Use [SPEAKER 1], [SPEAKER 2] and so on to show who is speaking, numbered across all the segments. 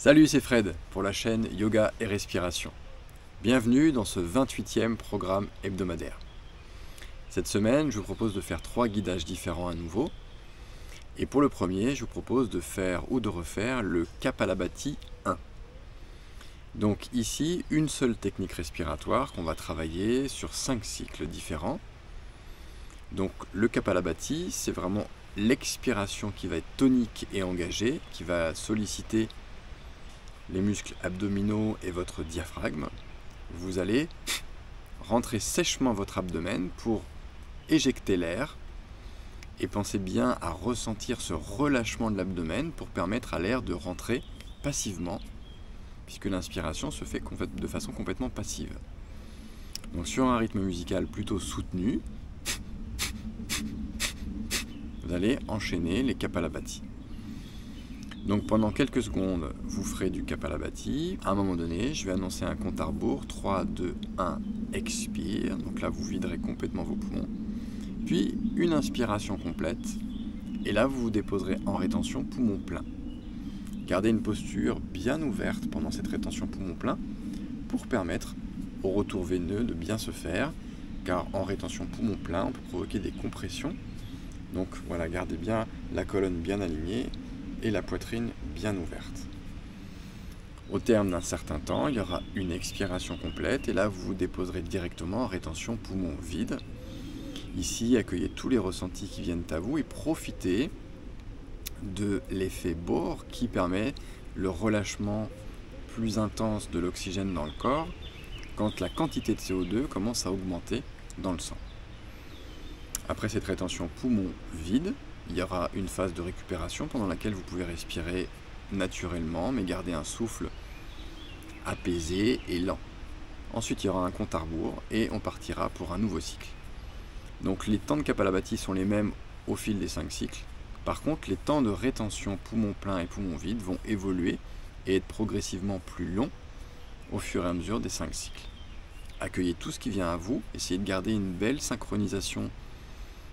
[SPEAKER 1] Salut, c'est Fred pour la chaîne Yoga et Respiration. Bienvenue dans ce 28e programme hebdomadaire. Cette semaine, je vous propose de faire 3 guidages différents à nouveau. Et pour le premier, je vous propose de faire ou de refaire le Kapalabhati 1. Donc ici, une seule technique respiratoire qu'on va travailler sur 5 cycles différents. Donc le Kapalabhati, c'est vraiment l'expiration qui va être tonique et engagée, qui va solliciter les muscles abdominaux et votre diaphragme. Vous allez rentrer sèchement votre abdomen pour éjecter l'air et pensez bien à ressentir ce relâchement de l'abdomen pour permettre à l'air de rentrer passivement, puisque l'inspiration se fait de façon complètement passive. Donc sur un rythme musical plutôt soutenu, vous allez enchaîner les Kapalabhati. Donc pendant quelques secondes, vous ferez du Kapalabhati. À un moment donné, je vais annoncer un compte à rebours. 3, 2, 1, expire. Donc là, vous viderez complètement vos poumons. Puis une inspiration complète. Et là, vous vous déposerez en rétention poumon plein. Gardez une posture bien ouverte pendant cette rétention poumon plein pour permettre au retour veineux de bien se faire. Car en rétention poumon plein, on peut provoquer des compressions. Donc voilà, gardez bien la colonne bien alignée et la poitrine bien ouverte. Au terme d'un certain temps, il y aura une expiration complète et là vous vous déposerez directement en rétention poumon vide. Ici, accueillez tous les ressentis qui viennent à vous et profitez de l'effet Bohr qui permet le relâchement plus intense de l'oxygène dans le corps quand la quantité de CO2 commence à augmenter dans le sang. Après cette rétention poumon vide, il y aura une phase de récupération pendant laquelle vous pouvez respirer naturellement, mais garder un souffle apaisé et lent. Ensuite, il y aura un compte à rebours et on partira pour un nouveau cycle. Donc les temps de Kapalabhati sont les mêmes au fil des 5 cycles. Par contre, les temps de rétention poumon plein et poumon vide vont évoluer et être progressivement plus longs au fur et à mesure des 5 cycles. Accueillez tout ce qui vient à vous, essayez de garder une belle synchronisation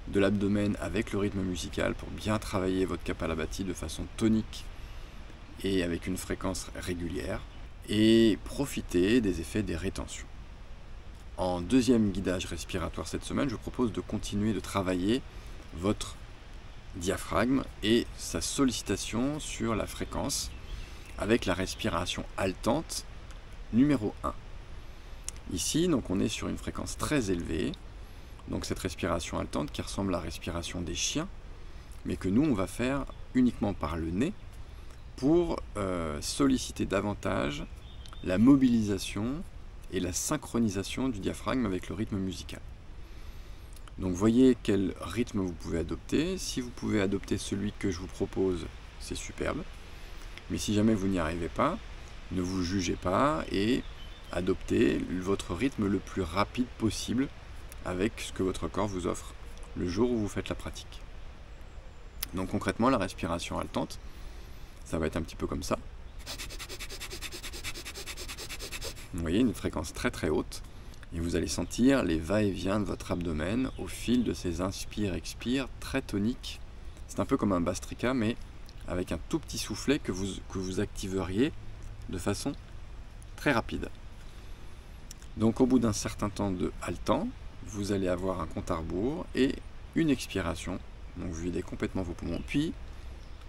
[SPEAKER 1] de l'abdomen avec le rythme musical pour bien travailler votre Kapalabhati de façon tonique et avec une fréquence régulière et profitez des effets des rétentions. En deuxième guidage respiratoire cette semaine, je vous propose de continuer de travailler votre diaphragme et sa sollicitation sur la fréquence avec la respiration haletante numéro 1. Ici, donc, on est sur une fréquence très élevée. Donc cette respiration haletante qui ressemble à la respiration des chiens, mais que nous on va faire uniquement par le nez pour solliciter davantage la mobilisation et la synchronisation du diaphragme avec le rythme musical. Donc voyez quel rythme vous pouvez adopter. Si vous pouvez adopter celui que je vous propose, c'est superbe. Mais si jamais vous n'y arrivez pas, ne vous jugez pas et adoptez votre rythme le plus rapide possible avec ce que votre corps vous offre le jour où vous faites la pratique. Donc concrètement, la respiration haletante, ça va être un petit peu comme ça. Vous voyez, une fréquence très très haute, et vous allez sentir les va-et-vient de votre abdomen au fil de ces inspire-expire très toniques. C'est un peu comme un bastrika, mais avec un tout petit soufflet que vous activeriez de façon très rapide. Donc au bout d'un certain temps de haletant, vous allez avoir un compte à rebours et une expiration, donc vous videz complètement vos poumons, puis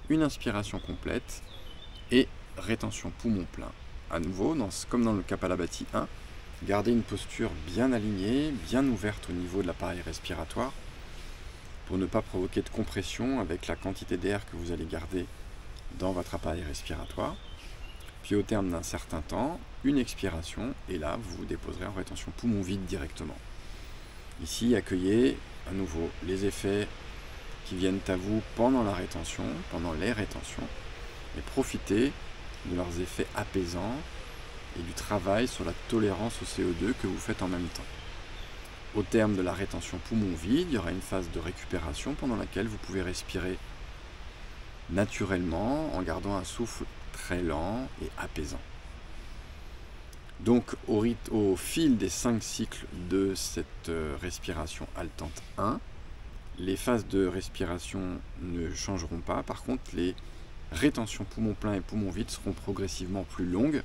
[SPEAKER 1] une inspiration complète et rétention poumon plein. À nouveau, comme dans le Kapalabhati 1, gardez une posture bien alignée, bien ouverte au niveau de l'appareil respiratoire pour ne pas provoquer de compression avec la quantité d'air que vous allez garder dans votre appareil respiratoire. Puis au terme d'un certain temps, une expiration et là vous vous déposerez en rétention poumon vide directement. Ici, accueillez à nouveau les effets qui viennent à vous pendant la rétention, pendant les rétentions, et profitez de leurs effets apaisants et du travail sur la tolérance au CO2 que vous faites en même temps. Au terme de la rétention poumon vide, il y aura une phase de récupération pendant laquelle vous pouvez respirer naturellement en gardant un souffle très lent et apaisant. Donc au fil des 5 cycles de cette respiration haletante 1, les phases de respiration ne changeront pas. Par contre, les rétention poumon plein et poumon vide seront progressivement plus longues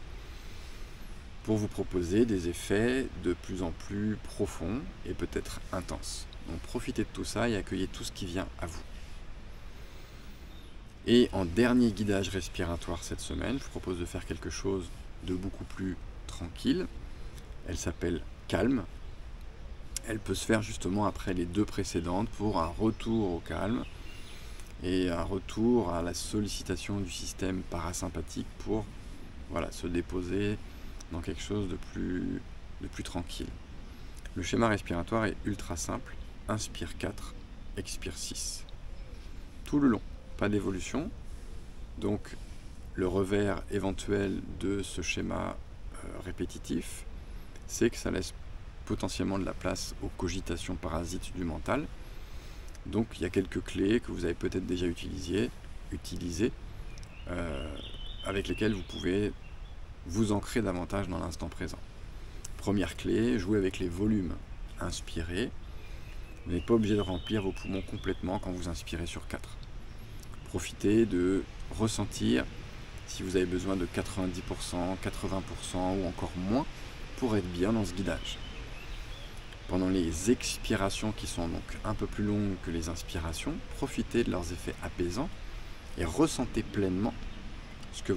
[SPEAKER 1] pour vous proposer des effets de plus en plus profonds et peut-être intenses. Donc profitez de tout ça et accueillez tout ce qui vient à vous. Et en dernier guidage respiratoire cette semaine, je vous propose de faire quelque chose de beaucoup plus tranquille. Elle s'appelle calme. Elle peut se faire justement après les deux précédentes pour un retour au calme et un retour à la sollicitation du système parasympathique pour se déposer dans quelque chose de plus tranquille. Le schéma respiratoire est ultra simple. Inspire 4, expire 6. Tout le long, pas d'évolution. Donc le revers éventuel de ce schéma répétitif, c'est que ça laisse potentiellement de la place aux cogitations parasites du mental. Donc il y a quelques clés que vous avez peut-être déjà utilisées avec lesquelles vous pouvez vous ancrer davantage dans l'instant présent. Première clé, jouez avec les volumes. Inspirez. Vous n'êtes pas obligé de remplir vos poumons complètement quand vous inspirez sur 4. Profitez de ressentir si vous avez besoin de 90%, 80% ou encore moins pour être bien dans ce guidage. Pendant les expirations qui sont donc un peu plus longues que les inspirations, profitez de leurs effets apaisants et ressentez pleinement ce que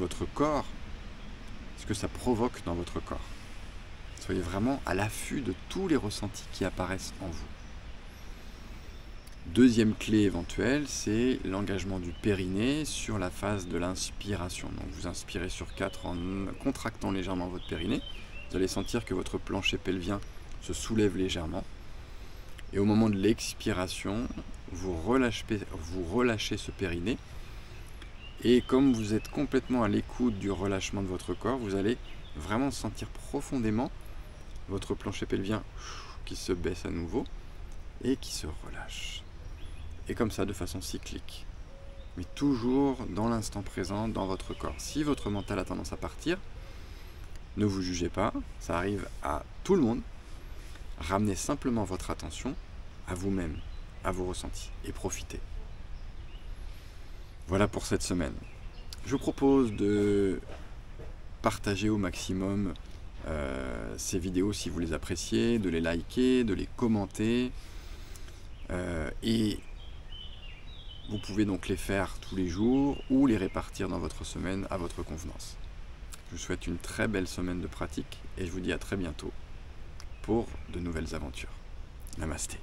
[SPEAKER 1] ça provoque dans votre corps. Soyez vraiment à l'affût de tous les ressentis qui apparaissent en vous. Deuxième clé éventuelle, c'est l'engagement du périnée sur la phase de l'inspiration. Donc vous inspirez sur 4 en contractant légèrement votre périnée. Vous allez sentir que votre plancher pelvien se soulève légèrement. Et au moment de l'expiration, vous relâchez ce périnée. Et comme vous êtes complètement à l'écoute du relâchement de votre corps, vous allez vraiment sentir profondément votre plancher pelvien qui se baisse à nouveau et qui se relâche. Et comme ça, de façon cyclique. Mais toujours dans l'instant présent, dans votre corps. Si votre mental a tendance à partir, ne vous jugez pas, ça arrive à tout le monde. Ramenez simplement votre attention à vous-même, à vos ressentis, et profitez. Voilà pour cette semaine. Je vous propose de partager au maximum ces vidéos si vous les appréciez, de les liker, de les commenter. Et vous pouvez donc les faire tous les jours ou les répartir dans votre semaine à votre convenance. Je vous souhaite une très belle semaine de pratique et je vous dis à très bientôt pour de nouvelles aventures. Namasté.